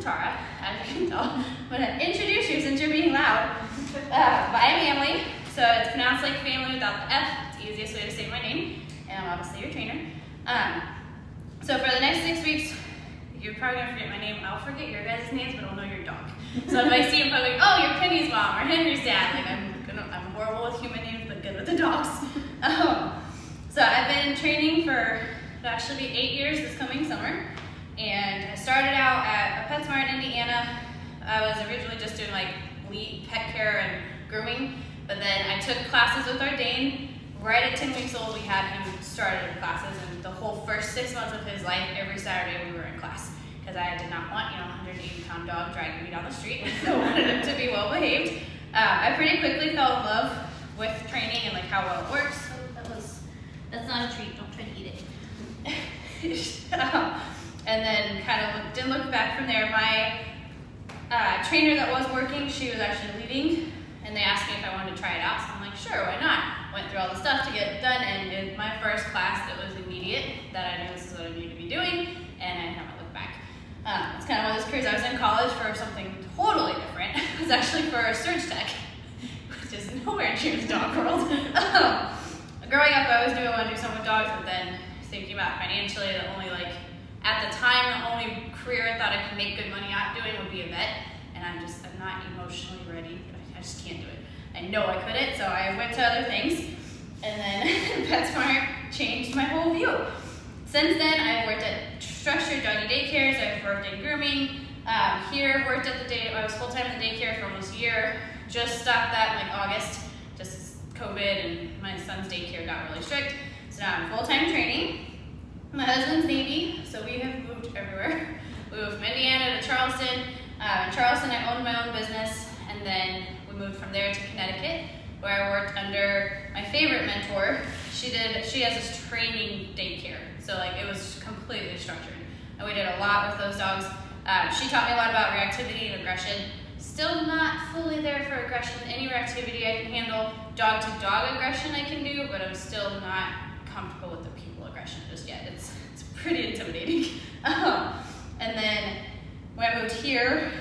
Tara, as you can tell. I'm going to introduce you, since you're being loud, by family. So it's pronounced like family without the F. It's the easiest way to say my name. And I'm obviously your trainer. So for the next 6 weeks, you're probably going to forget my name. I'll forget your guys' names, but I'll know your dog. So if I see him, I'm like, oh, you're Penny's mom or Henry's dad. Like, I'm horrible with human names, but good with the dogs. So I've been training for, it'll actually be 8 years this coming summer. And I started out at a PetSmart in Indiana. I was originally just doing like pet care and grooming, but then I took classes with our Dane. Right at 10 weeks old, we had him started classes, and the whole first 6 months of his life, every Saturday we were in class. Because I did not want, a 180-pound dog dragging me down the street. I wanted him to be well behaved. I pretty quickly fell in love with training and like how well it works. That's not a treat, don't try to eat it. And then kind of didn't look back from there. My trainer that was working, she was actually leaving, and they asked me if I wanted to try it out. So I'm like, sure, why not? Went through all the stuff to get it done, and in my first class, it was immediate that I knew this is what I needed to be doing, and I haven't looked back. It's kind of one of those careers. I was in college for something totally different. It was actually for a surge tech, which is nowhere near the dog world. Growing up, I always knew I wanted to do something with dogs, but then thinking about financially, at the time, the only career I thought I could make good money at doing would be a vet, and I'm not emotionally ready. I just can't do it. I know I couldn't, so I went to other things, and then PetSmart changed my whole view. Since then, I've worked at structured doggy daycares, I've worked in grooming. Here, I've worked at the I was full-time in the daycare for almost a year. Just stopped that in like August, just as COVID and my son's daycare got really strict. So now I'm full-time training. My husband's Navy, so we have moved everywhere. We moved from Indiana to Charleston. In Charleston, I owned my own business, and then we moved from there to Connecticut, where I worked under my favorite mentor. She has this training daycare, so it was completely structured. And we did a lot with those dogs. She taught me a lot about reactivity and aggression. Still not fully there for aggression. Any reactivity I can handle. Dog-to-dog aggression I can do, but I'm still not comfortable with the people aggression just yet. It's pretty intimidating. And then when I moved here,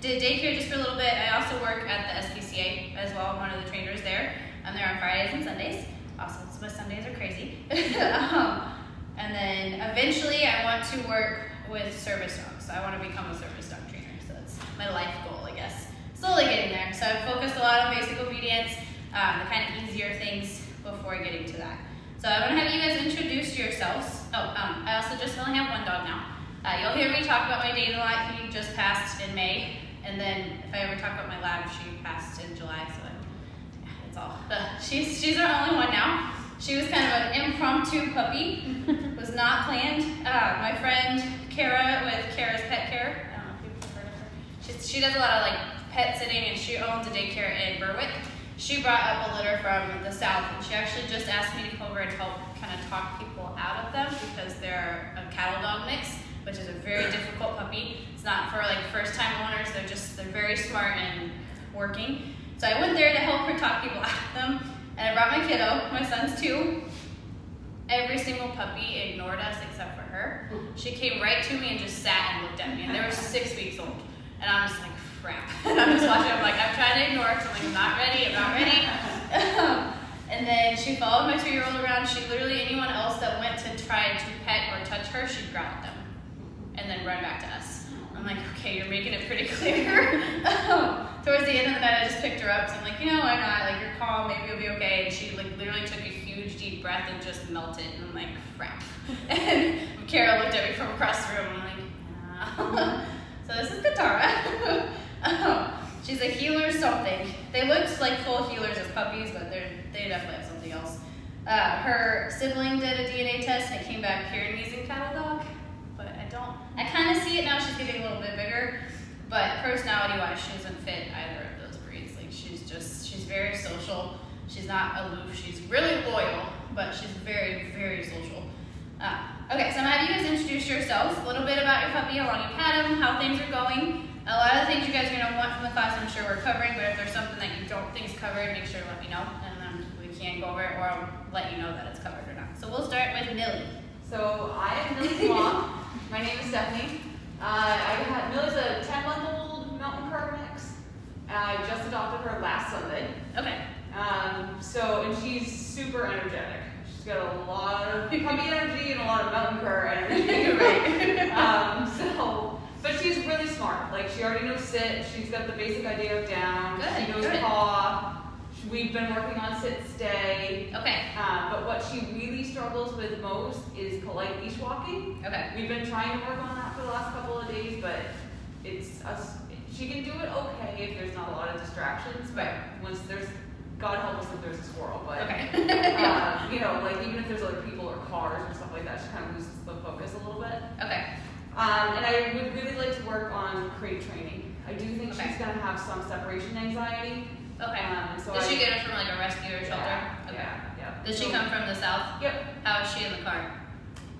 did daycare just for a little bit. I also work at the SPCA as well. I'm one of the trainers there. I'm there on Fridays and Sundays. Also, my Sundays are crazy. And then eventually I want to work with service dogs. So I want to become a service dog trainer. So that's my life goal, I guess. Slowly getting there. So I've focused a lot on basic obedience, the kind of easier things before getting to that. So I'm going to have you guys introduce yourselves. I also just only have one dog now. You'll hear me talk about my Dane a lot. He just passed in May. And then if I ever talk about my lab, she passed in July. So yeah, that's all. She's our only one now. She was kind of an impromptu puppy. Was not planned. My friend Kara with Kara's Pet Care. I don't know if you've heard of her. She does a lot of pet sitting, and she owns a daycare in Berwick. She brought up a litter from the south, and she actually just asked me to come over and help kind of talk people out of them because they're a cattle dog mix, which is a very difficult puppy. It's not for first-time owners. They're very smart and working. So I went there to help her talk people out of them, and I brought my kiddo. My son's 2. Every single puppy ignored us except for her. She came right to me and just sat and looked at me, and they were 6 weeks old, and I'm just like, crap. And I'm just watching, I'm trying to ignore her, so I'm not ready, I'm not ready. And then she followed my 2-year-old around. She literally, anyone else that went to try to pet or touch her, she'd growl at them and then run back to us. I'm like, okay, you're making it pretty clear. Towards the end of the night, I just picked her up, so I'm like, why not? You're calm, maybe you'll be okay. And she literally took a huge deep breath and just melted, and I'm like, crap. And Kara looked at me from across the room, and I'm like, So this is Katara. She's a healer something. They looked like full healers as puppies, but they definitely have something else. Her sibling did a DNA test, and it came back Pyrenees and cattle dog. But I kind of see it now. She's getting a little bit bigger, but personality-wise, she doesn't fit either of those breeds. She's very social. She's not aloof. She's really loyal, but she's very, very social. Okay, so I'm going to have you guys introduce yourselves, a little bit about your puppy, how long you've had him, how things are going. A lot of the things you guys are going to want from the class, I'm sure we're covering, but if there's something that you don't think is covered, make sure to let me know, and then we can go over it, or I'll let you know that it's covered or not. So we'll start with Millie. So I am Millie's mom. My name is Stephanie. Millie's a puppy energy and a lot of mountain cur energy. Right. But she's really smart. Like, she already knows sit. She's got the basic idea of down. Good, She knows good. paw. We've been working on sit stay. Okay. But what she really struggles with most is polite leash walking. Okay. We've been trying to work on that for the last couple of days, but she can do it okay if there's not a lot of distractions. But once there's, God help us if there's a squirrel, but Okay. you know, like even if there's other people or cars or stuff like that, she kind of loses the focus a little bit. Okay. And I would really like to work on crate training. I do think Okay. she's going to have some separation anxiety. Okay. So Did she get it from like a rescue or shelter? Yeah, Okay. yeah. Does she come from the south? Yep. How is she in the car?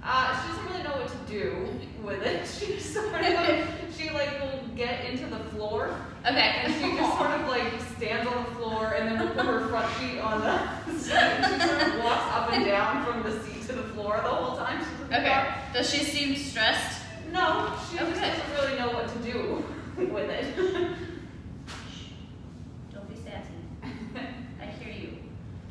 She doesn't really know what to do with it. She sort of, she like will get into the floor. Okay. And she just sort of like stands on the floor and then will put her front feet on the seat and she sort of walks up and down from the seat to the floor the whole time she's in the Okay. car. Does she seem stressed? No, she Oh, just good. doesn't really know what to do with it. Don't be sassy. I hear you.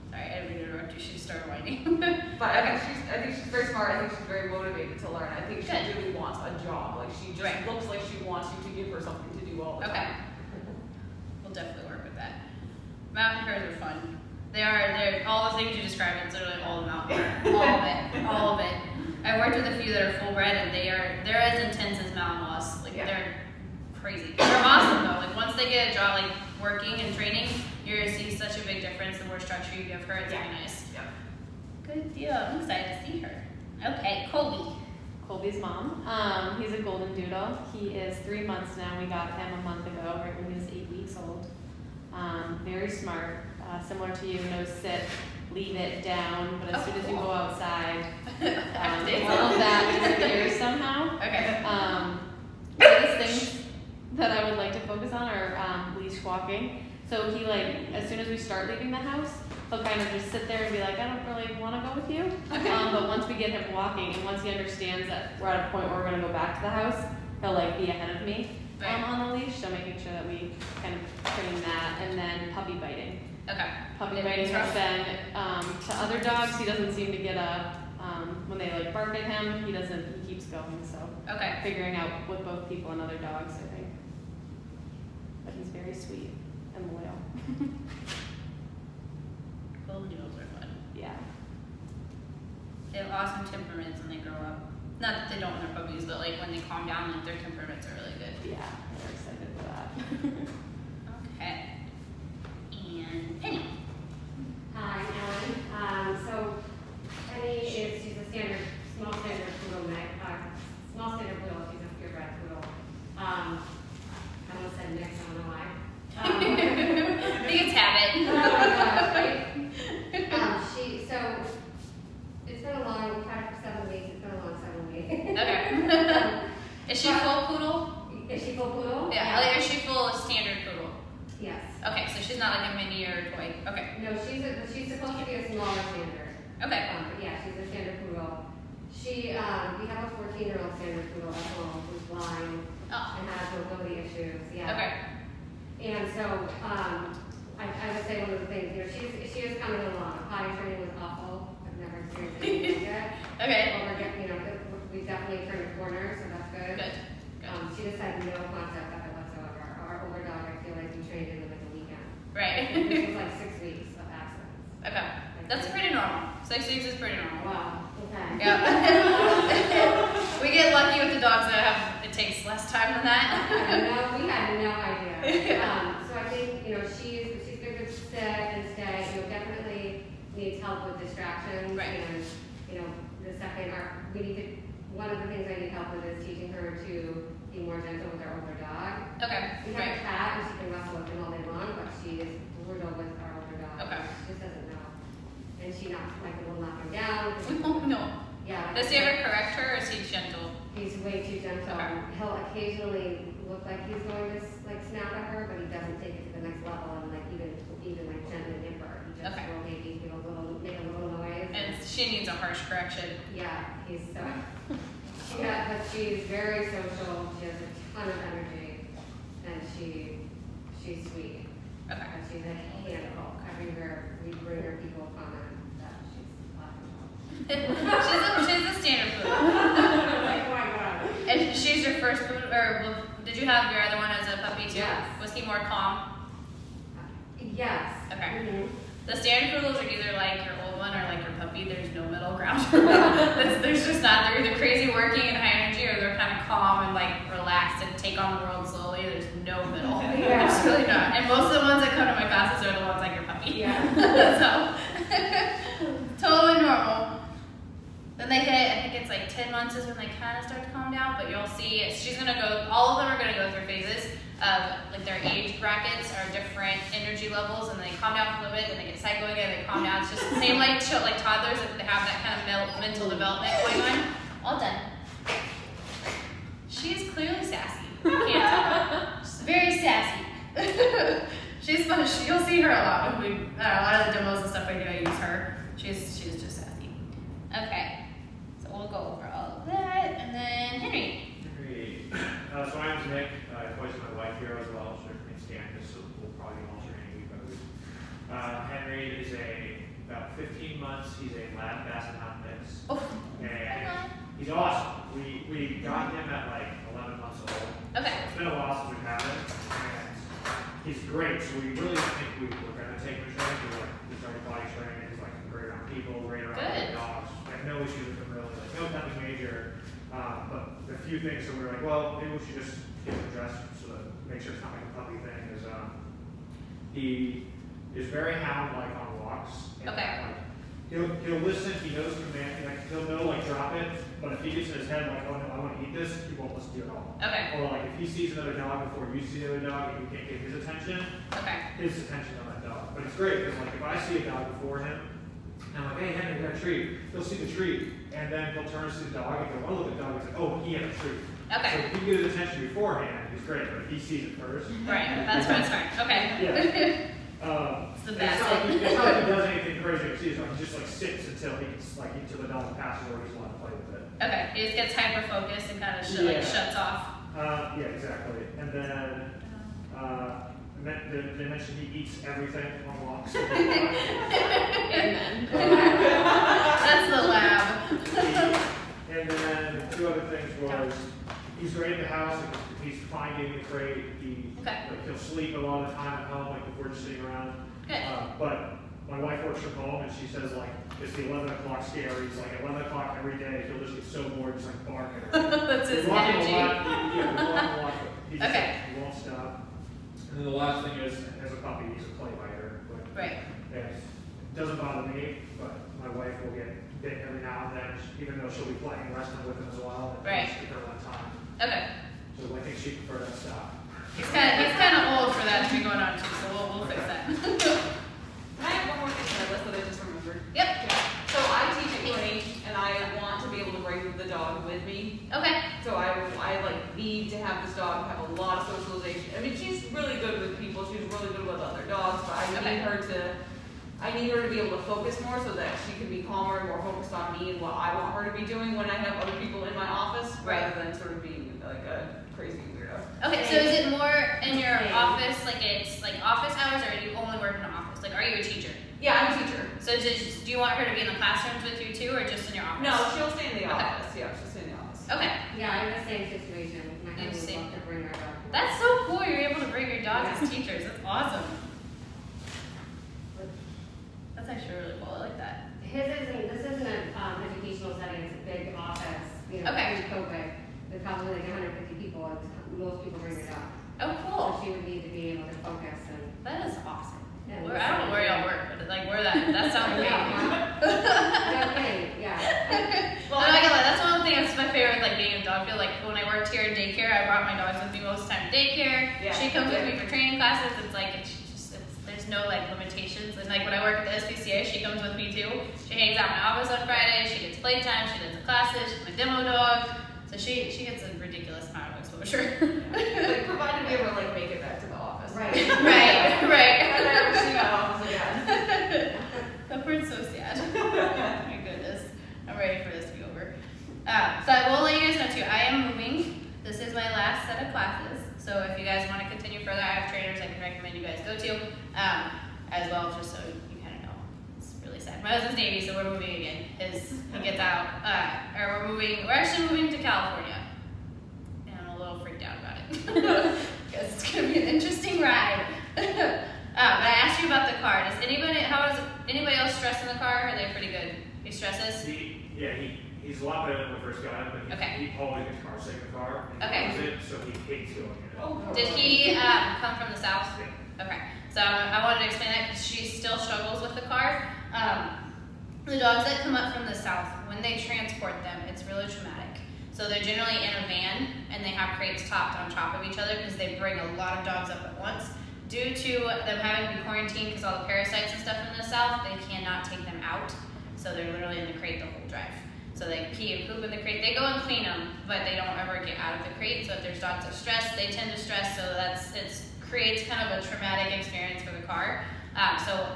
Sorry, I didn't mean to interrupt you. She just started whining. But I think she's very smart. I think she's very motivated to learn. I think she Good. really wants a job. Like she just Right. looks like she wants you to give her something to do all the Okay. time. We'll definitely work with that. Mountain curs are fun. They're all the things you described. It's literally all the mountain cur. All of it. All of it. I worked with a few that are full bred and they're as intense as mountain loss. Like they're crazy. They're awesome though. Like once they get a job like working and training, you're gonna see such a big difference. The more structure you give her, it's really nice. Yeah. Good deal. I'm excited to see her. Okay, Colby. Colby's mom. He's a golden doodle. He is 3 months now. We got him a month ago, right when he was 8 weeks old. Very smart. Similar to you, no sit, leave it down, but as soon as you go outside, all of that disappears somehow. Okay. Biggest things that I would like to focus on are leash walking. So he as soon as we start leaving the house, he'll kind of just sit there and be like, I don't really want to go with you. Okay. But once we get him walking and once he understands that we're at a point where we're going to go back to the house, he'll be ahead of me on the leash. So making sure that we kind of train that, and then puppy biting. Okay. Puppy biting has been to other dogs. He doesn't seem to get when they bark at him. He keeps going. So figuring out with both people and other dogs, I think. But he's very sweet and loyal. Golden doodles are fun. Yeah. They have awesome temperaments when they grow up. Not that they don't when they're puppies, but when they calm down, their temperaments are really good. Yeah, we're excited for that. Okay. And Penny. Hi, Ellen. So Penny she's a small standard poodle mix. Small standard poodle, she's a purebred poodle. I almost said mix, I don't know why. I think it's habit. Oh my gosh, right? So it's been a long, we've had it for 7 weeks, it's been a long 7 weeks. Okay. Is she full poodle? Is she full poodle? Yeah. Is she full standard poodle? Yes. Okay, so she's not like a mini or a toy. Okay. No, she's supposed to be a smaller standard. Okay. Yeah, she's a standard poodle. We have a 14-year-old standard poodle at home who's blind and has mobility issues. Yeah. Okay. And so I would say one of the things, she is coming along. Potty training was awful. I've never experienced anything like that. Okay. But we definitely turned a corner, so that's good. Good. She just had no concept of it whatsoever. Our older dog, I feel like we trained in a weekend. Right. It was 6 weeks of accidents. Okay. That's pretty normal. 6 weeks is pretty normal. Wow. Okay. Yeah. We get lucky with the dogs that it takes less time than that. We had no idea. So I think, she's good to sit and stay. Definitely needs help with distractions. Right. And, one of the things I need help with is teaching her to be more gentle with our older dog. Okay. We have a cat and she can wrestle with him all day long, but she is brutal with our older dog. Okay. She just doesn't know. And she will knock him down. Oh, no. Yeah. Does he ever correct her, or is he gentle? He's way too gentle. Okay. He'll occasionally look like he's going to snap at her, but he doesn't take it to the next level and even gently nip her. He just will maybe make a little noise. And she needs a harsh correction. Yeah, he's so. But she's very social. She has a ton of energy, and she's sweet. Okay. And she's a handful. Everywhere we bring her, people comment that she's laughing. She's a first one, or did you have your other one as a puppy too? Yes. Was he more calm? Yes. Okay. Mhm. The standard poodles are either like your old one or like your puppy. There's no middle ground. There's just not. They're either crazy working and high energy, or they're kind of calm and like relaxed and take on the world slowly. There's no middle. Yeah. There's really not. And most of the ones that come to my classes are the ones like your puppy. Yeah. So totally normal. Then they hit, I think it's like 10 months is when they kind of start to calm down, but you'll see she's gonna go, all of them are gonna go through phases of like their age brackets are different energy levels, and they calm down for a little bit, then they get psycho again, they calm down. It's just the same like toddlers, that they have that kind of mental development going on. All done. She is clearly sassy. You can't tell. She's very sassy. She's fun. You'll see her a lot when we, a lot of the demos and stuff I do, I use her. She's just sassy. Okay. We'll go over all of that, and then Henry. So my name's Nick. I voice my wife here as well. So her name's Candace, so we'll probably alternate each other. Henry is about 15 months. He's a lab basset hound mix. Oh. And he's awesome. We got him at like 11 months old. Okay. So it's been a while since we've had him, and he's great. So we really didn't think we were going to take him to training. He's already body trained. He's like great around people, great around other dogs. I have no issues with him really. No, nothing major, but a few things that we were like, well, maybe we should just get him addressed so that make sure it's not like a puppy thing. Is he is very hound-like on walks. And Okay. Like, he'll listen. He knows command. Like he'll know like drop it. But if he gets in his head like, oh no, I want to eat this, he won't listen to you at all. Okay. Or like if he sees another dog before you see another dog and you can't get his attention, his attention on that dog. But it's great because like if I see a dog before him. And I'm like, hey, Henry, we got a treat. He'll see the treat, and then he'll turn to see the dog and go, oh, look at the dog. He's like, oh, he had a treat. Okay. So if he gets his attention beforehand, he's great, but if he sees it first. Right, that's what it's for. Okay. Yeah. It's the It's best. not like he does anything crazy or sees it. He just like sits until the dog passes or he just wants to play with it. Okay, he just gets hyper focused and kind of shuts off. Yeah, exactly. And then they mentioned he eats everything on walks. Amen. That's the lab. And then two other things was he's great at the house. He's fine getting the crate. He'll sleep a lot of the time at home, like if we're just sitting around. Good. But my wife works from home, and she says like it's the 11 o'clock scare. He's like 11 o'clock every day. He'll just get so bored, just like bark at her. That's his we walk him energy. a lot. Yeah, we walk him a lot. He just he won't stop. And then the last thing is, as a puppy, he's a play biter. Right. It doesn't bother me, but my wife will get bit every now and then, even though she'll be playing wrestling with him as well. Right. Just give her one time. Okay. So I think she prefer that stop. He's kind of old for that to be going on too, so we'll fix that. Can I have one more thing on my list that I just remembered? Yep. So I teach at UNH, and I want to be able to bring the dog with me. Okay. So I like need to have this dog have a lot of socialization. I mean, she's really good with people. She's really good with other dogs, but I need her to be able to focus more so that she can be calmer and more focused on me and what I want her to be doing when I have other people in my office, rather than sort of being like a crazy weirdo. Okay, so is it more in your office, like it's like office hours, or do you only work in an office? Like, are you a teacher? Yeah, I'm a teacher. So do you want her to be in the classrooms with you too, or just in your office? No, she'll stay in the office. Yeah, she'll stay in the office. Okay. Yeah, I'm in the same situation. My husband would love to bring her dog. That's so cool. You're able to bring your dogs as teachers. That's awesome. That's actually really cool. I like that. This isn't an educational setting. It's a big office. You know, pre-COVID, there's probably like 150 people, and most people bring their dog. Oh, cool. So she would need to be able to focus and. That is awesome. Yeah, I don't know where y'all work, but like where that sounds amazing. Okay, yeah. Well, I'm not gonna lie, that's one of the things that's my favorite, like being in dog field. Like when I worked here in daycare, I brought my dogs with me most of the time to daycare. Yeah. She comes with me for training classes. It's like there's no like limitations. And like when I work at the SPCA, she comes with me too. She hangs out in my office on Friday. She gets playtime. She does the classes. She's my demo dog. So she gets a ridiculous amount of exposure. Like, provided we ever like make it back to the office. Right. right. I never see my office again. That part's so sad. Oh my goodness. I'm ready for this to be over. So I will let you guys know too, I am moving. This is my last set of classes. So if you guys want to continue further, I have trainers I can recommend you guys go to. As well, just so you kind of know. It's really sad. My husband's Navy, so we're moving again. He gets out. We're actually moving to California. And I'm a little stresses? He's a lot better than when we first got him, but he always gets car sick in the car. And he loves it, so he hates going in it. Oh, Did he come from the south? Yeah. Okay, so I wanted to explain that because she still struggles with the car. The dogs that come up from the south, when they transport them, it's really traumatic. So they're generally in a van and they have crates topped on top of each other because they bring a lot of dogs up at once. Due to them having to be quarantined because all the parasites and stuff in the south, they cannot take them out. So they're literally in the crate the whole drive. So they pee and poop in the crate. They go and clean them, but they don't ever get out of the crate. So if there's dogs that are stressed, they tend to stress. So it creates kind of a traumatic experience for the car. So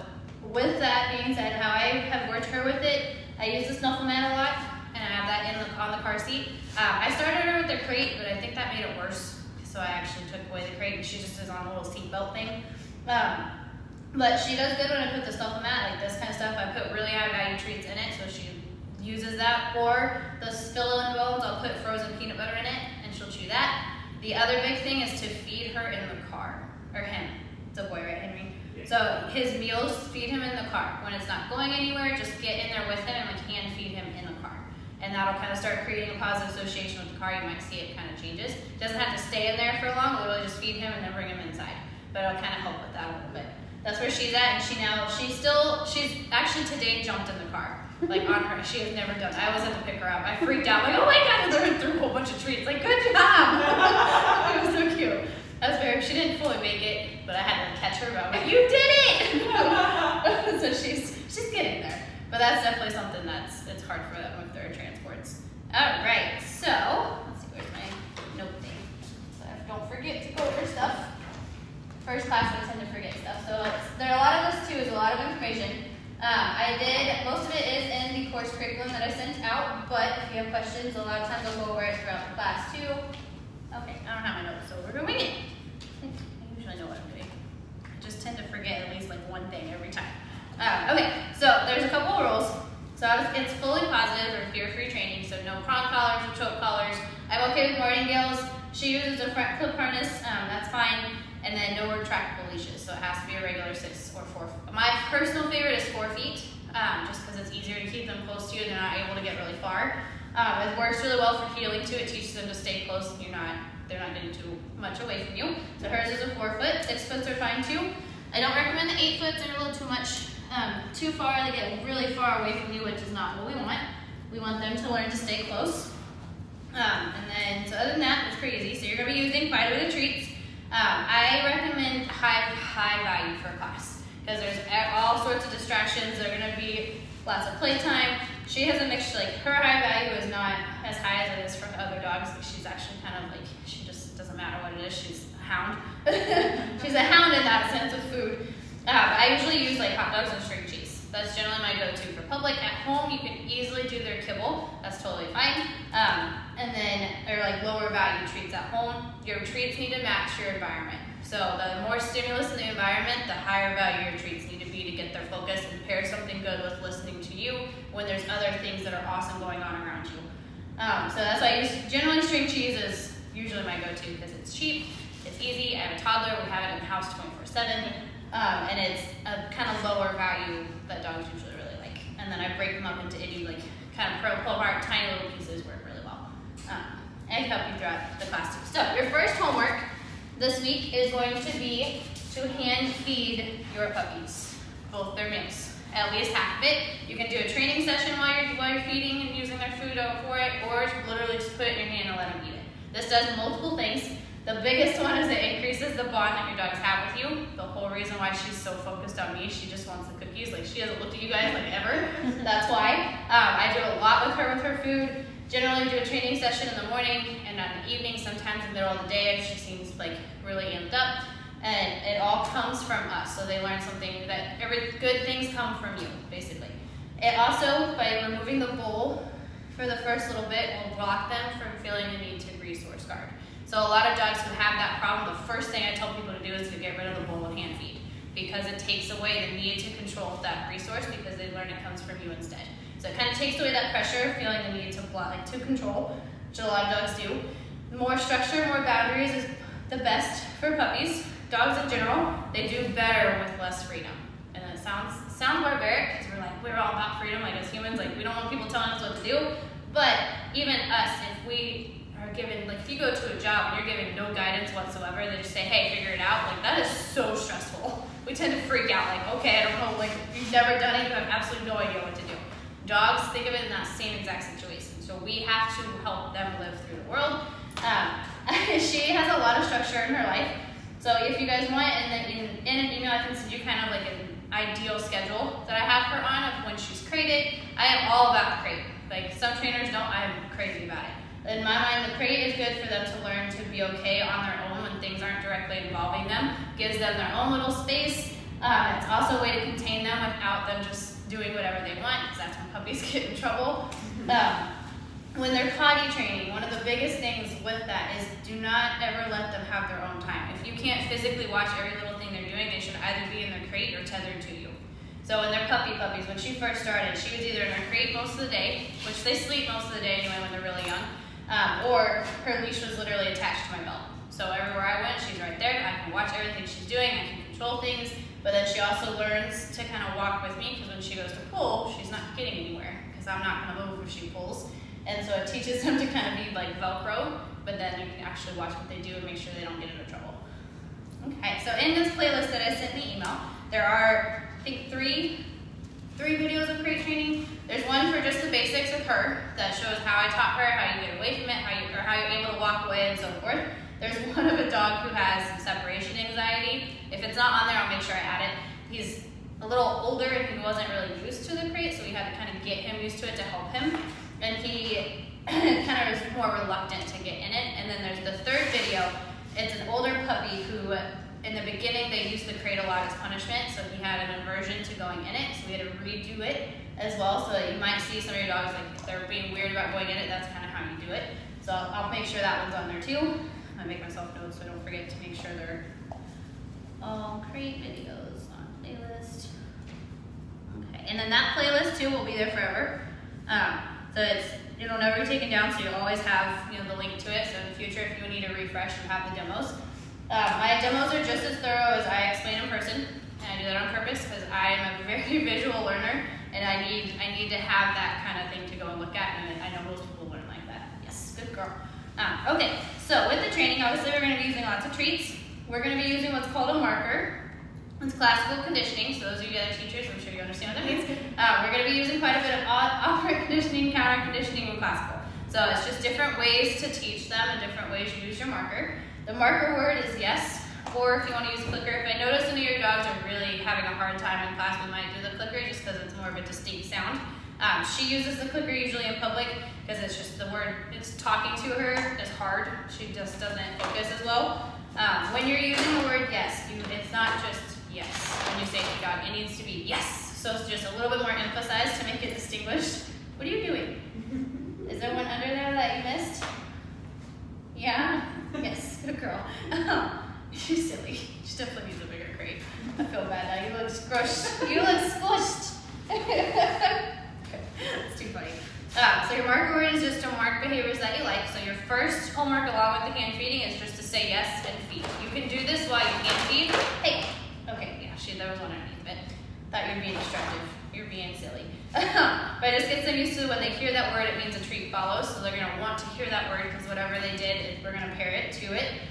with that being said, how I have worked her with it, I use the snuffle mat a lot, and I have that on the car seat. I started her with the crate, but I think that made it worse. So I actually took away the crate, and she just is on a little seatbelt thing. But she does good when I put the snuffle mat, like this kind of stuff. I put really high value treats in it, so she uses that. Or the fill-in bones, I'll put frozen peanut butter in it, and she'll chew that. The other big thing is to feed her in the car, or him. It's a boy, right, Henry? Yeah. So his meals, feed him in the car. When it's not going anywhere, just get in there with him and hand feed him in the car. And that'll kind of start creating a positive association with the car. You might see it kind of changes. It doesn't have to stay in there for long. Literally just feed him and then bring him inside. But it'll kind of help with that a little bit. That's where she's at, and she's actually today jumped in the car. Like on her, she has never done. I always have to pick her up. I freaked out, like, oh my God, I threw a whole bunch of treats. Like, good job. It was so cute. She didn't fully make it, but I had to catch her. But I'm like, you did it! So she's getting there. But that's definitely something it's hard for them with their transports. All right, so let's see, where's my note thing? So I don't forget to go over stuff. First class, I tend to forget stuff. So there are a lot of this too, is a lot of information. Most of it is in the course curriculum that I sent out, but if you have questions, a lot of times I'll go over it throughout the class too. Okay, I don't have my notes, so we're going to wing it. I usually know what I'm doing. I just tend to forget at least like one thing every time. Okay, so there's a couple of rules. So it's fully positive or fear-free training, so no prong collars or choke collars. I'm okay with martingales. She uses a front clip harness, that's fine. And then no retractable leashes, so it has to be a regular 6 or 4. My personal favorite is 4 feet, just because it's easier to keep them close to you. They're not able to get really far. It works really well for heeling too. It teaches them to stay close, and they're not getting too much away from you. So hers is a 4 foot. 6 foots are fine too. I don't recommend the 8 foots. They're a little too much, too far. They get really far away from you, which is not what we want. We want them to learn to stay close. So other than that, it's pretty easy. So you're going to be using fighter treats. I recommend high value for class because there's all sorts of distractions. There are going to be lots of playtime. She has a mixture, like her high value is not as high as it is for other dogs. She's actually kind of like, she just doesn't matter what it is. She's a hound. She's a hound in that sense with food. I usually use like hot dogs and string cheese. That's generally my go-to for public. At home, you can easily do their kibble. That's totally fine. And then, or like lower value treats at home. Your treats need to match your environment. So the more stimulus in the environment, the higher value your treats need to be to get their focus and pair something good with listening to you when there's other things that are awesome going on around you. So that's why I use, generally string cheese is usually my go-to because it's cheap, it's easy. I have a toddler, we have it in the house 24/7. And it's a kind of lower value that dogs usually really like. And then I break them up into like kind of pull apart tiny little pieces, work really well. And help you throughout the class too. So your first homework this week is going to be to hand feed your puppies, both their meals, at least half of it. You can do a training session while you're feeding and using their food for it, or literally just put it in your hand and let them eat it. This does multiple things. The biggest one is it increases the bond that your dogs have with you. The whole reason why she's so focused on me, she just wants the cookies. Like she hasn't looked at you guys like ever. That's why. I do a lot with her food. Generally do a training session in the morning and in the evening, sometimes in the middle of the day if she seems like really amped up. And it all comes from us. So they learn something that good things come from you, basically. It also, by removing the bowl for the first little bit, will block them from feeling the need to resource guard. So a lot of dogs who have that problem, the first thing I tell people to do is to get rid of the bowl and hand feed because it takes away the need to control that resource because they learn it comes from you instead. So it kind of takes away that pressure, feeling the need to control, which a lot of dogs do. More structure, more boundaries is the best for puppies. Dogs in general, they do better with less freedom in a sounds barbaric because we're all about freedom, like as humans, like we don't want people telling us what to do. But even us, if we are given, like if you go to a job and you're given no guidance whatsoever, they just say, hey, figure it out, like that is so stressful. We tend to freak out, like, okay, I don't know, like you've never done it, you have absolutely no idea what to do. Dogs, think of it in that same exact situation. So we have to help them live through the world. She has a lot of structure in her life. So if you guys want, in an email, I can send you kind of like an ideal schedule that I have her on of when she's crated. I am all about the crate. Like some trainers don't, I'm crazy about it. In my mind, the crate is good for them to learn to be okay on their own when things aren't directly involving them. Gives them their own little space. It's also a way to contain them without them just doing whatever they want, because that's when puppies get in trouble. When they're potty training, one of the biggest things with that is do not ever let them have their own time. If you can't physically watch every little thing they're doing, they should either be in their crate or tethered to you. So when they're puppies, when she first started, she was either in her crate most of the day, which they sleep most of the day anyway when they're really young, or her leash was literally attached to my belt. So everywhere I went, she's right there. I can watch everything she's doing, I can control things, but then she also learns to kind of walk with me, because when she goes to pull, she's not getting anywhere, because I'm not going to move if she pulls. And so it teaches them to kind of be like Velcro, but then you can actually watch what they do and make sure they don't get into trouble. Okay, so in this playlist that I sent in the email, there are, I think, three videos of crate training. There's one for just the basics with her that shows how I taught her, how you get away from it, how you're able to walk away and so forth. There's one of a dog who has some separation anxiety. If it's not on there, I'll make sure I add it. He's a little older and he wasn't really used to the crate, so we had to kind of get him used to it to help him. And he kind of is more reluctant to get in it. And then there's the third video. It's an older puppy who, in the beginning, they used the crate a lot as punishment, so he had an aversion to going in it, so we had to redo it as well, so that you might see some of your dogs, like, if they're being weird about going in it, that's kind of how you do it. So I'll make sure that one's on there too. I make myself notes so I don't forget to make sure they're all crate videos on playlist. Okay, and then that playlist too will be there forever. So it'll never be taken down, so you'll always have the link to it. So in the future, if you need a refresh, you have the demos. My demos are just as thorough as I explain in person, and I do that on purpose because I am a very visual learner, and I need to have that kind of thing to go and look at, and I know most people learn like that. Yes, good girl. Okay, so with the training, obviously we're going to be using lots of treats. We're going to be using what's called a marker. It's classical conditioning, so those of you that are teachers, I'm sure you understand what that means. We're going to be using quite a bit of operant conditioning, counter conditioning, and classical. So it's just different ways to teach them and different ways you use your marker. The marker word is yes, or if you want to use clicker. If I notice some of your dogs are really having a hard time in class, we might do the clicker just because it's more of a distinct sound. She uses the clicker usually in public because it's just the word, it's talking to her is hard. She just doesn't focus as well. When you're using the word yes, it's not just yes. When you say to your dog, it needs to be yes. So it's just a little bit more emphasized to make it distinguished. What are you doing? Is there one under there that you missed? Yeah? Yes, good girl. She's silly. She definitely needs a bigger crate. I feel bad now. You look squished. You look squished. It's too funny. So your marker word is just to mark behaviors that you like. So your first homework along with the hand feeding is just to say yes and feed. You can do this while you hand feed. Hey. Okay, yeah, there was one underneath of it. Thought you were being destructive. You're being silly. But it just gets them used to when they hear that word, it means a treat follows. So they're going to want to hear that word because whatever they did, we're going to pair it to it.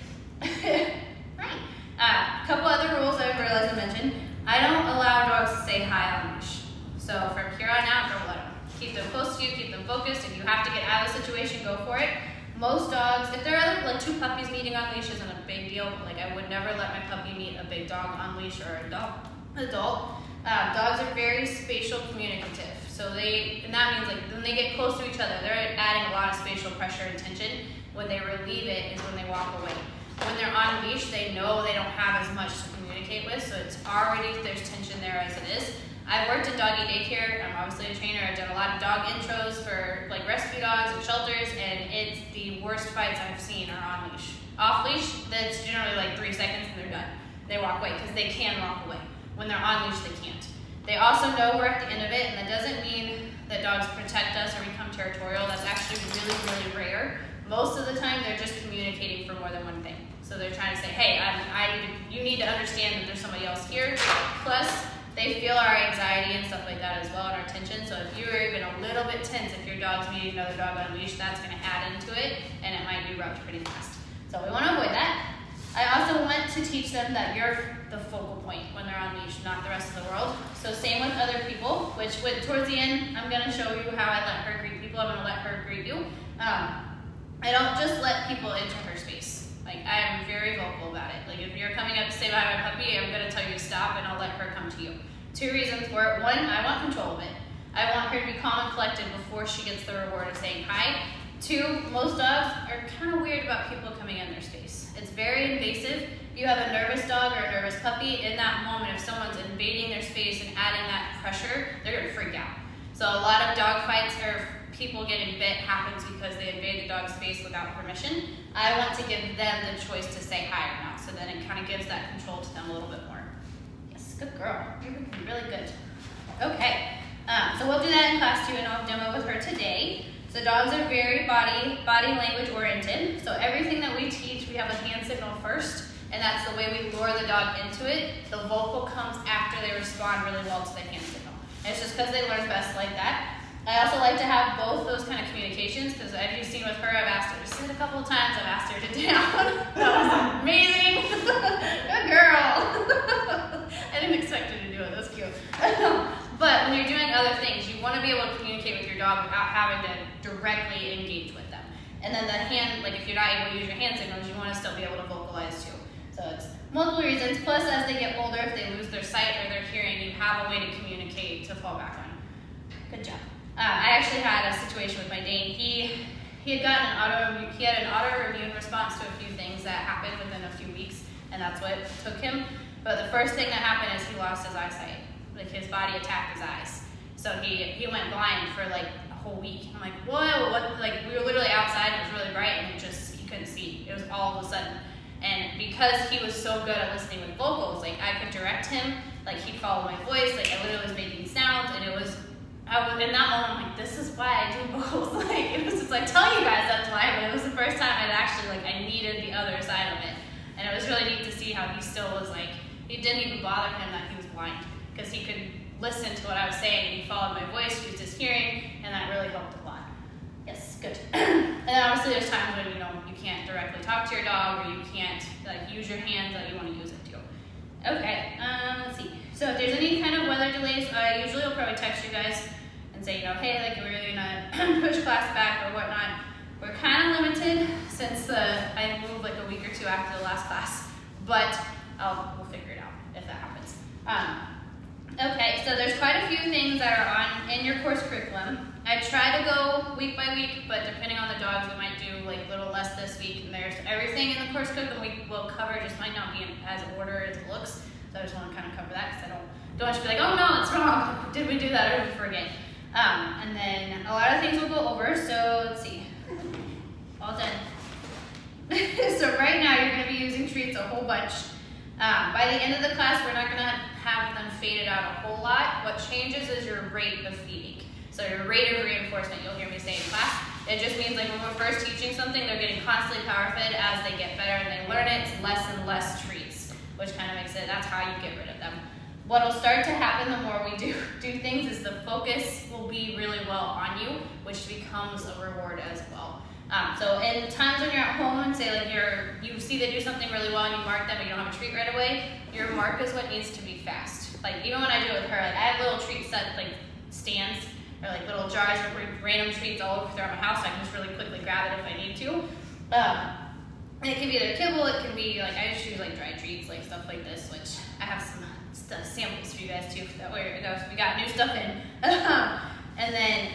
Right. A couple other rules I've realized to mention. I don't allow dogs to say hi on leash. So from here on out, don't let them. Keep them close to you, keep them focused. If you have to get out of the situation, go for it. Most dogs, if there are like two puppies meeting on leash, isn't a big deal. But like I would never let my puppy meet a big dog on leash or an adult. Dogs are very spatial communicative. So and that means like when they get close to each other, they're adding a lot of spatial pressure and tension. When they relieve it is when they walk away. When they're on leash, they know they don't have as much to communicate with, so it's already, there's tension there as it is. I've worked in doggy daycare. I'm obviously a trainer. I've done a lot of dog intros for like rescue dogs and shelters, and it's the worst fights I've seen are on leash. Off leash, that's generally like 3 seconds and they're done. They walk away because they can walk away. When they're on leash, they can't. They also know we're at the end of it, and that doesn't mean that dogs protect us or become territorial. That's actually really, really rare. Most of the time, they're just communicating for more than one thing. So they're trying to say, hey, you need to understand that there's somebody else here. Plus, they feel our anxiety and stuff like that as well, and our tension. So if you're even a little bit tense, if your dog's meeting another dog on a leash, that's going to add into it, and it might erupt pretty fast. So we want to avoid that. I also want to teach them that you're the focal point when they're on leash, not the rest of the world. So same with other people, which towards the end, I'm going to show you how I let her greet people. I'm going to let her greet you. I don't just let people into her space. Like, I am very vocal about it. Like, if you're coming up to say bye to my puppy, I'm going to tell you to stop, and I'll let her come to you. 2 reasons for it. 1, I want control of it. I want her to be calm and collected before she gets the reward of saying hi. 2, most dogs are kind of weird about people coming in their space. It's very invasive. If you have a nervous dog or a nervous puppy, in that moment, if someone's invading their space and adding that pressure, they're going to freak out. So a lot of dog fights or people getting bit happens because they invade the dog's space without permission. I want to give them the choice to say hi or not, so then it kind of gives that control to them a little bit more. Yes, good girl. You're looking really good. Okay, so we'll do that in class too, and I'll demo with her today. So dogs are very body language oriented. So everything that we teach, we have a hand signal first, and that's the way we lure the dog into it. The vocal comes after they respond really well to the hand signal. And it's just because they learn best like that. I also like to have both those kind of communications, because as you've seen with her, I've asked her to sit a couple of times, I've asked her to down. That was amazing. Good girl. I didn't expect her to do it, that's cute. But when you're doing other things, you want to be able to communicate with your dog without having to directly engage with them. And then the hand, like if you're not able to use your hand signals, you want to still be able to vocalize too. So it's multiple reasons, plus as they get older, if they lose their sight or their hearing, you have a way to communicate to fall back on. Good job. I actually had a situation with my Dane. He had gotten an autoimmune response to a few things that happened within a few weeks, and that's what took him. But the first thing that happened is he lost his eyesight. Like his body attacked his eyes. So he went blind for like a whole week. I'm like, whoa, what? Like we were literally outside, it was really bright, and he couldn't see. It was all of a sudden. And because he was so good at listening with vocals, like I could direct him, like he'd follow my voice, like I literally was making sounds, and in that moment, I'm like, this is why I do vocals. Like, it was just like, tell you guys that's why, but it was the first time I needed the other side of it. And it was really neat to see how he still was like, it didn't even bother him that he was blind, because he could listen to what I was saying, and he followed my voice, used his hearing, and that really helped a lot. Yes, good. And then obviously there's times when, you can't directly talk to your dog, or you can't use your hands that you want to use it to. Okay, let's see. So if there's any kind of weather delays, I usually will probably text you guys and say, hey, we're really gonna push class back or whatnot. We're kind of limited since I moved like a week or 2 after the last class, but we'll figure it out if that happens. Okay, so there's quite a few things that are in your course curriculum. I try to go week by week, but depending on the dogs, we might do like a little less this week. And there's everything in the course curriculum we will cover, just might not be in as order as it looks. So I just want to kind of cover that, because I don't want you to be like, oh no, it's wrong. Did we do that or did we forget? And then a lot of things we'll go over. So let's see, all done. So right now you're going to be using treats a whole bunch. By the end of the class, we're not going to have them faded out a whole lot. What changes is your rate of feeding. So your rate of reinforcement, you'll hear me say in class. It just means like when we're first teaching something, they're getting constantly power fed. As they get better and they learn it, it's less and less treats, which kind of makes it, that's how you get rid of them. What'll start to happen the more we do things is the focus will be really well on you, which becomes a reward as well. So in times when you're at home and say like you see they do something really well and you mark them but you don't have a treat right away, your mark is what needs to be fast. Like even when I do it with her, like I have little treat set like stands or like little jars of random treats all over throughout my house. So I can just really quickly grab it if I need to. And it can be either kibble, it can be like I just use like dry treats, like stuff like this, which I have some samples for you guys too. That way we got new stuff in. And then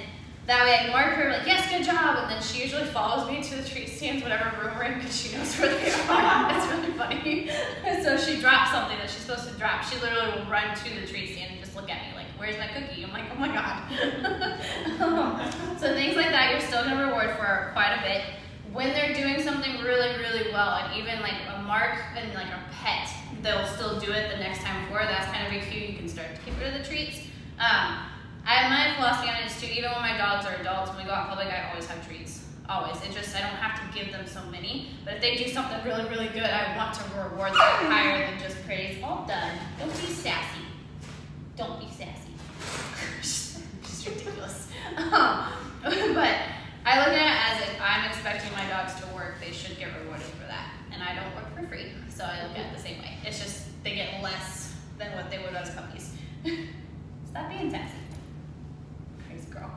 that way I can mark her like, yes, good job. And then she usually follows me to the treat stands, whatever room we're in, because she knows where they are. It's really funny. And so she drops something that she's supposed to drop. She literally will run to the treat stand and just look at me like, where's my cookie? I'm like, oh my God. So things like that, you're still going to reward for quite a bit. When they're doing something really, really well, and even like a mark and like a pet, they'll still do it the next time before. That's kind of a cue. You can start to get rid of the treats. My philosophy on it is too, even when my dogs are adults, when we go out in public, I always have treats. Always. It just, I don't have to give them so many. But if they do something really, really good, I want to reward them higher than just praise. All done. Don't be sassy. don't be sassy. Just ridiculous. But I look at it as if I'm expecting my dogs to work, they should get rewarded for that. And I don't work for free, so I look at it the same way. It's just they get less than what they would as puppies. Stop being sassy. Crazy girl.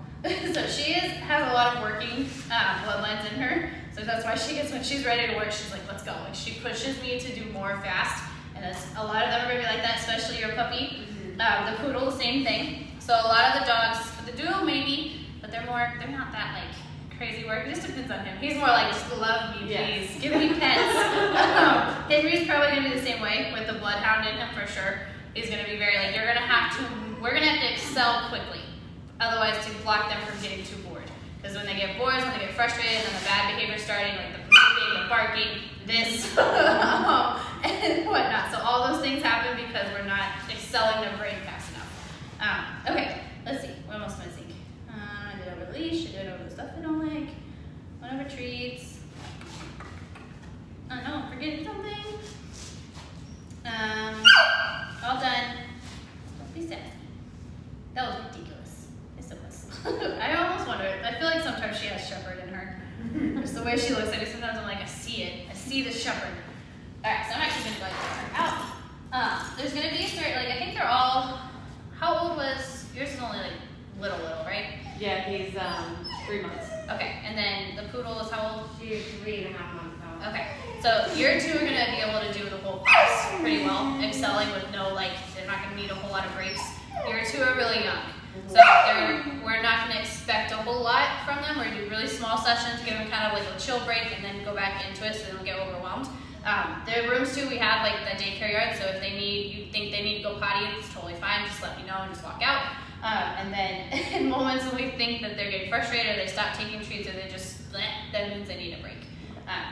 So she has a lot of working bloodlines in her, so that's why she gets, when she's ready to work, she's like, let's go. And she pushes me to do more fast, and a lot of them are going to be like that, especially your puppy. The poodle, the same thing. So a lot of the dogs, the doodle maybe, but they're not that like crazy work. It just depends on him. He's more like, just love me, please. Give me pets. Henry's probably going to be the same way with the bloodhound in him for sure. He's going to be very like, we're going to have to excel quickly. Otherwise, to block them from getting too bored. Because when they get bored, when they get frustrated, and the bad behavior starting, like the moving, the barking, this, and whatnot. So all those things happen because we're not excelling their brain fast enough. Okay, let's see. What else am I thinking? I did over the leash. I did over the stuff I don't like. One over treats. Oh no, I'm forgetting something. All done. Don't be sassy. That was ridiculous. Yes, it was. I almost wonder. I feel like sometimes she has shepherd in her. Just the way she looks at me. Sometimes I'm like, I see it. I see the shepherd. All right, so I'm actually gonna go ahead and get her out. There's gonna be a certain, like I think they're all. How old was yours? Is only like little, right? Yeah, he's 3 months. Okay, and then the poodle is how old? She's 3.5 months old. Okay, so your two are gonna be able to do the whole class pretty well, excelling with no like. They're not gonna need a whole lot of breaks. Your two are really young. So we're not going to expect a whole lot from them. We're going to do really small sessions, give them kind of like a chill break, and then go back into it so they don't get overwhelmed. The rooms too, we have like the daycare yard, so if you think they need to go potty, it's totally fine. Just let me know and just walk out. And then in moments when we think that they're getting frustrated, or they stop taking treats, or they just, that means they need a break.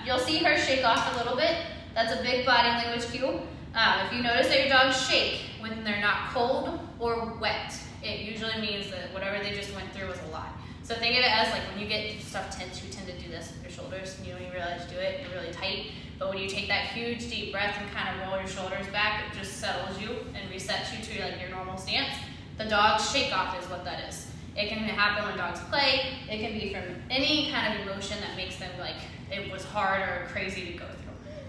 You'll see her shake off a little bit. That's a big body language cue. If you notice that your dogs shake when they're not cold or wet, it usually means that whatever they just went through was a lot. So think of it as like when you get stuff tense, you tend to do this with your shoulders, and you don't even realize you do it, you're really tight. But when you take that huge deep breath and kind of roll your shoulders back, it just settles you and resets you to like your normal stance. The dog's shake off is what that is. It can happen when dogs play. It can be from any kind of emotion that makes them like it was hard or crazy to go through.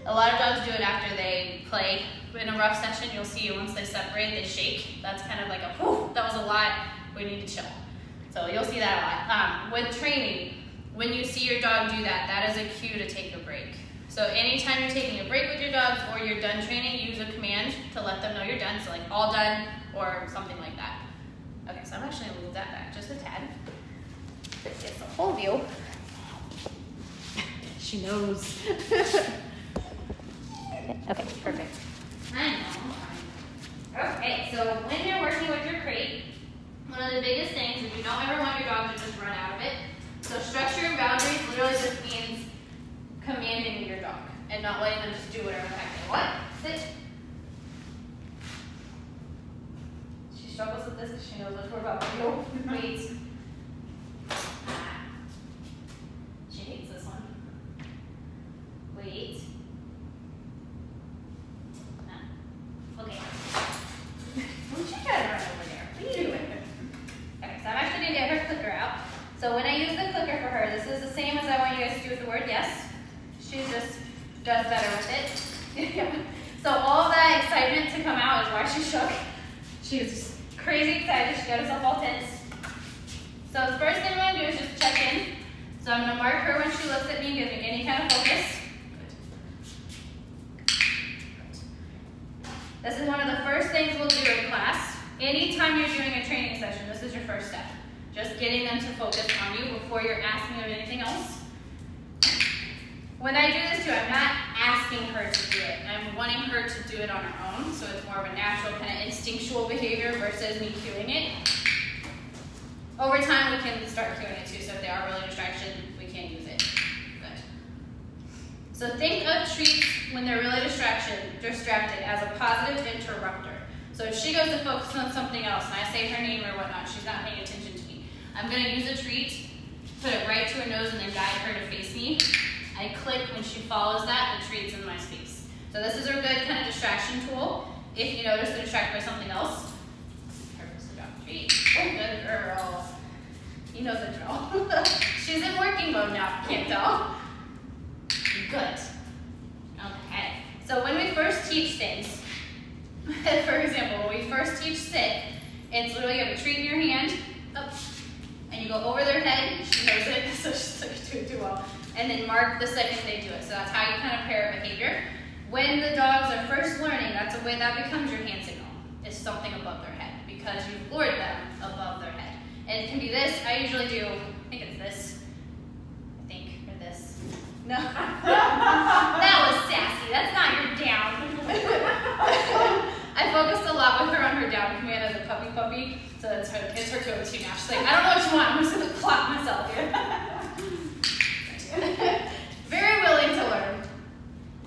A lot of dogs do it after they play. In a rough session, you'll see once they separate, they shake. That's kind of like a, whew, that was a lot, we need to chill. So you'll see that a lot. With training, when you see your dog do that, that is a cue to take a break. So anytime you're taking a break with your dogs or you're done training, use a command to let them know you're done. So like all done or something like that. Okay, so I'm actually gonna move that back just a tad. This gets the whole view. She knows. Okay, perfect. I know. Okay, so when you're working with your crate, one of the biggest things is you don't ever want your dog to just run out of it. So structure and boundaries literally just means commanding your dog and not letting them just do whatever the heck they want. Sit. She struggles with this because she knows what we're about to do. Wait. She hates this one. Wait. Okay. Don't you try to run over there. What are you doing? Okay, so I'm actually going to get her clicker out. So when I use the clicker for her, this is the same as I want you guys to do with the word yes. She just does better with it. So all that excitement to come out is why she shook. She was just crazy excited. She got herself all tense. So the first thing I'm going to do is just check in. So I'm going to mark her when she looks at me and gives me any kind of focus. This is one of the first things we'll do in class. Anytime you're doing a training session, this is your first step. Just getting them to focus on you before you're asking them anything else. When I do this too, I'm not asking her to do it. I'm wanting her to do it on her own, so it's more of a natural kind of instinctual behavior versus me cueing it. Over time, we can start cueing it too, so if they are really distracted, we can use it. Good. So think of treats when they're really distracted as a positive interrupter. So if she goes to focus on something else and I say her name or whatnot, she's not paying attention to me. I'm going to use a treat, put it right to her nose, and then guide her to face me. I click when she follows that, the treat's in my space. So this is a good kind of distraction tool. If you notice they're distracted by something else, Good girl. You know the drill. She's in working mode now, can't tell. Good. Okay. So when we first teach things, for example, when we first teach sit, it's literally you have a treat in your hand, up, and you go over their head. She knows it, so she's like doing too well. And then mark the second they do it. So that's how you kind of pair behavior. When the dogs are first learning, that's the way that becomes your hand signal. It's something above their head because you've lured them above their head. And it can be this. I usually do, I think it's this. I think, or this. No. That was sassy. That's not your down. I focused a lot with her on her down command as a puppy. So it's her go-to now. She's like, I don't know what you want. I'm just going to plop myself here. Very willing to learn.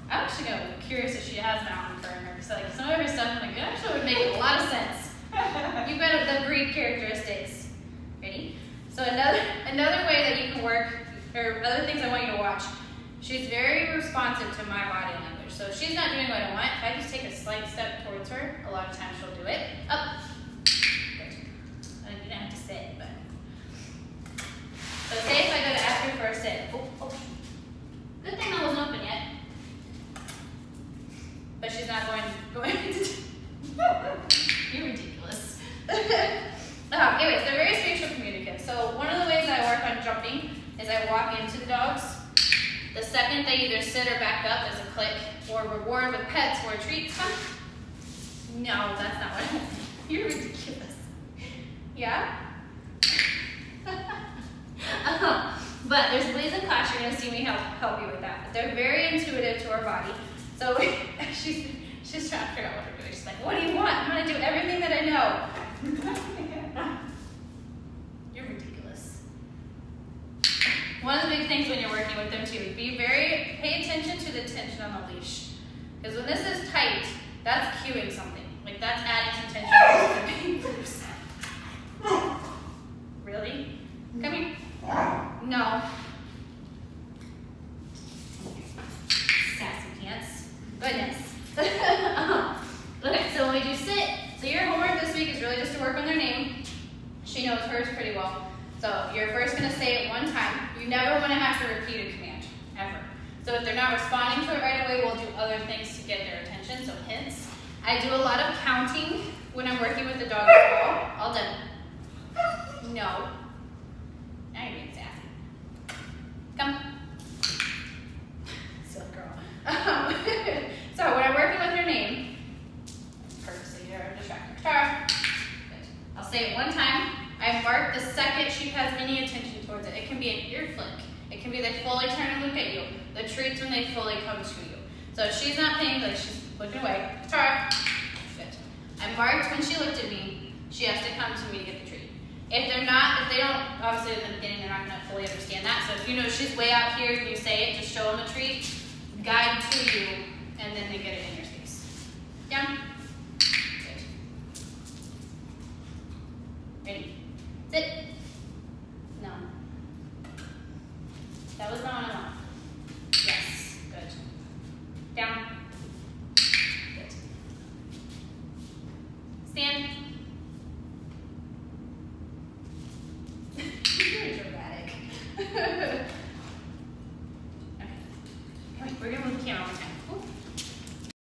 I'm actually curious if she has mountain fur in her. So like some of her stuff, I'm like, it actually would make a lot of sense. You've got the breed characteristics. Ready? So another way that you can work, or other things I want you to watch. She's very responsive to my body language. So if she's not doing what I want, if I just take a slight step towards her, a lot of times she'll do it. Up. Good. You don't have to sit, but. So say if I go to ask her for a sit. Oh. Good thing that wasn't open yet. But she's not going to. You're ridiculous. Anyways, they're very spatial communicative. So one of the ways I work on jumping is I walk into the dogs. The second they either sit or back up is a click, or reward with pets or treats come. No, that's not what I want. You're ridiculous. Yeah? But there's ways in class you're going to see me help you with that. But they're very intuitive to our body. So she's trying to figure out what they're doing. She's like, what do you want? I'm going to do everything that I know. You're ridiculous. One of the big things when you're working with them too, pay attention to the tension on the leash. Because when this is tight, that's cueing something. Like that's adding some tension to the being loose. Really? Come here. No. Sassy pants. Goodness. Okay, so when we do sit, so your homework this week is really just to work on their name. She knows hers pretty well. So you're first going to say it one time. You never want to have to repeat a command, ever. So if they're not responding to it right away, we'll do other things to get their attention, so hints. I do a lot of counting when I'm working with the dog as well. All done. No. Now you're being sassy. Come. Silly girl. So when I'm working with her name, purposely you're a distractor. Tara. Good. I'll say it one time. I mark the second she has any attention towards it. It can be an ear flick. It can be they fully turn and look at you. The treats when they fully come to you. So if she's not paying, like she's looking away. Tara. Good. I marked when she looked at me. She has to come to me to get the treat. If they don't, obviously in the beginning they're not going to fully understand that. So if you know she's way out here and you say it, just show them a treat, guide to you, and then they get it in your space. Down. Good. Ready? Sit. No. That was not what I want. Yes. Good. Down. Good. Stand. You're dramatic. Okay. We're going to move the camera one time. Ooh.